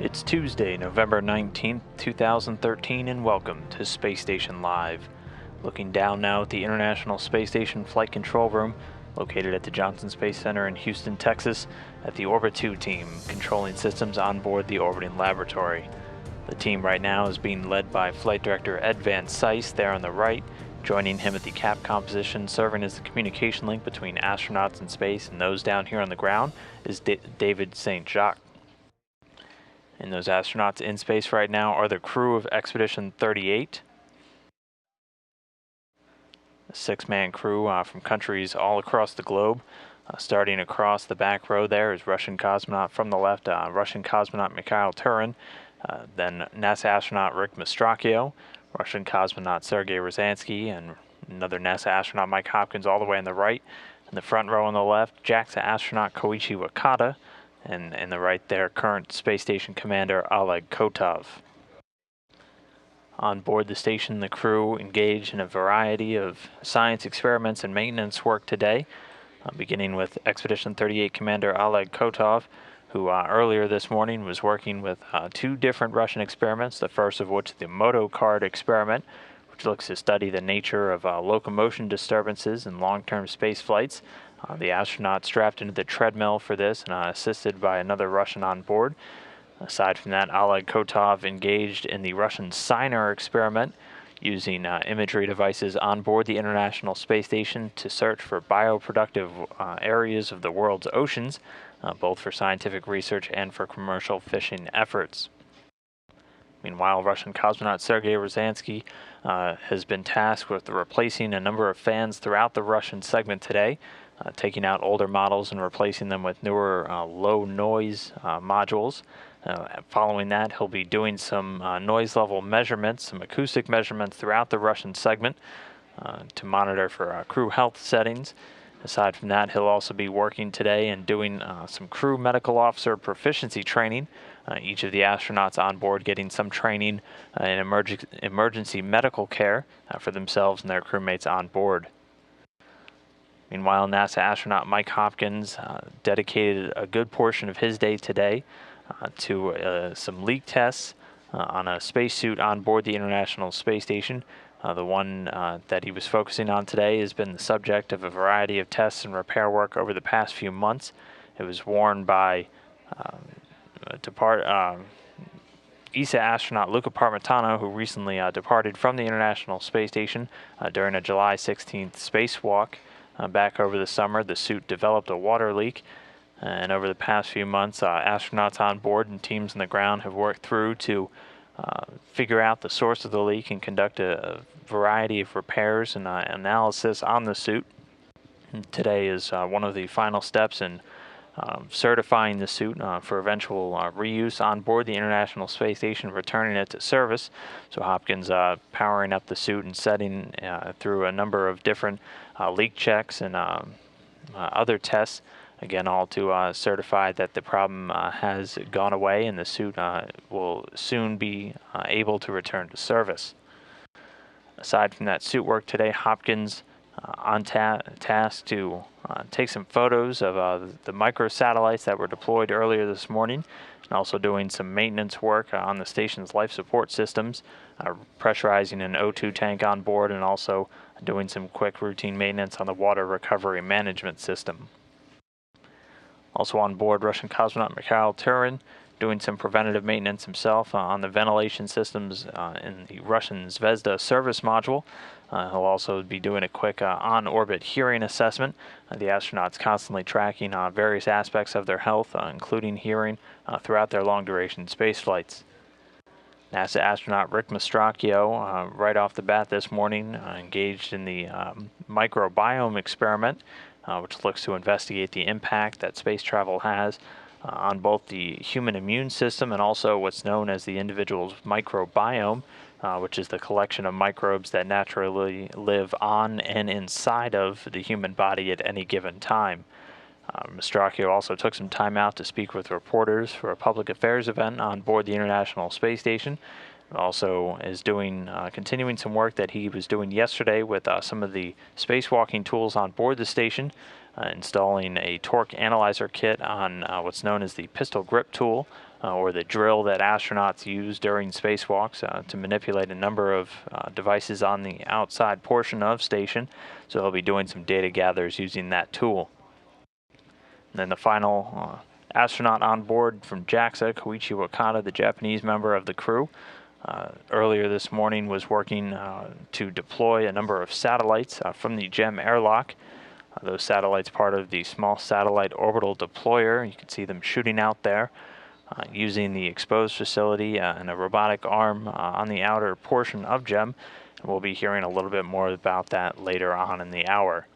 It's Tuesday, November 19th, 2013, and welcome to Space Station Live. Looking down now at the International Space Station Flight Control Room, located at the Johnson Space Center in Houston, Texas, at the Orbit 2 team, controlling systems on board the orbiting laboratory. The team right now is being led by Flight Director Ed Van Cise there on the right. Joining him at the Capcom position, serving as the communication link between astronauts in space and those down here on the ground, is David St. Jacques. And those astronauts in space right now are the crew of Expedition 38. A 6-man crew from countries all across the globe. Starting across the back row there is Russian cosmonaut from the left, Russian cosmonaut Mikhail Turin, then NASA astronaut Rick Mastracchio, Russian cosmonaut Sergei Rosansky, and another NASA astronaut Mike Hopkins all the way on the right. In the front row on the left, JAXA astronaut Koichi Wakata, and in the right there, current space station commander Oleg Kotov. On board the station, the crew engaged in a variety of science experiments and maintenance work today, beginning with Expedition 38 commander Oleg Kotov, who earlier this morning was working with 2 different Russian experiments, the first of which is the Moto Card experiment, which looks to study the nature of locomotion disturbances in long-term space flights. The astronaut strapped into the treadmill for this and assisted by another Russian on board. Aside from that, Oleg Kotov engaged in the Russian Signer experiment, using imagery devices on board the International Space Station to search for bioproductive areas of the world's oceans, both for scientific research and for commercial fishing efforts. Meanwhile, Russian cosmonaut Sergei Rosansky has been tasked with replacing a number of fans throughout the Russian segment today, taking out older models and replacing them with newer low-noise modules. Following that, he'll be doing some noise level measurements, some acoustic measurements throughout the Russian segment to monitor for crew health settings. Aside from that, he'll also be working today and doing some crew medical officer proficiency training. Each of the astronauts on board getting some training in emergency medical care for themselves and their crewmates on board. Meanwhile, NASA astronaut Mike Hopkins dedicated a good portion of his day today to some leak tests on a spacesuit on board the International Space Station. The one that he was focusing on today has been the subject of a variety of tests and repair work over the past few months. It was worn by ESA astronaut Luca Parmitano, who recently departed from the International Space Station during a July 16th spacewalk. Back over the summer, the suit developed a water leak, and over the past few months, astronauts on board and teams on the ground have worked through to figure out the source of the leak and conduct a variety of repairs and analysis on the suit. And today is one of the final steps in certifying the suit for eventual reuse on board the International Space Station, returning it to service. So Hopkins powering up the suit and setting through a number of different leak checks and other tests, again all to certify that the problem has gone away and the suit will soon be able to return to service. Aside from that suit work today, Hopkins on task to take some photos of the microsatellites that were deployed earlier this morning, and also doing some maintenance work on the station's life support systems, pressurizing an O2 tank on board, and also doing some quick routine maintenance on the water recovery management system. Also on board, Russian cosmonaut Mikhail Turin doing some preventative maintenance himself on the ventilation systems in the Russian Zvezda service module. He'll also be doing a quick on-orbit hearing assessment. The astronauts constantly tracking various aspects of their health, including hearing, throughout their long-duration space flights. NASA astronaut Rick Mastracchio, right off the bat this morning, engaged in the microbiome experiment, which looks to investigate the impact that space travel has on both the human immune system and also what's known as the individual's microbiome, which is the collection of microbes that naturally live on and inside of the human body at any given time. Mastracchio also took some time out to speak with reporters for a public affairs event on board the International Space Station. Also is doing continuing some work that he was doing yesterday with some of the spacewalking tools on board the station, installing a torque analyzer kit on what's known as the pistol grip tool, or the drill that astronauts use during spacewalks to manipulate a number of devices on the outside portion of station. So he'll be doing some data gathers using that tool. And then the final astronaut on board from JAXA, Koichi Wakata, the Japanese member of the crew, earlier this morning was working to deploy a number of satellites from the GEM airlock. Those satellites part of the Small Satellite Orbital Deployer. You can see them shooting out there using the exposed facility and a robotic arm on the outer portion of GEM. And we'll be hearing a little bit more about that later on in the hour.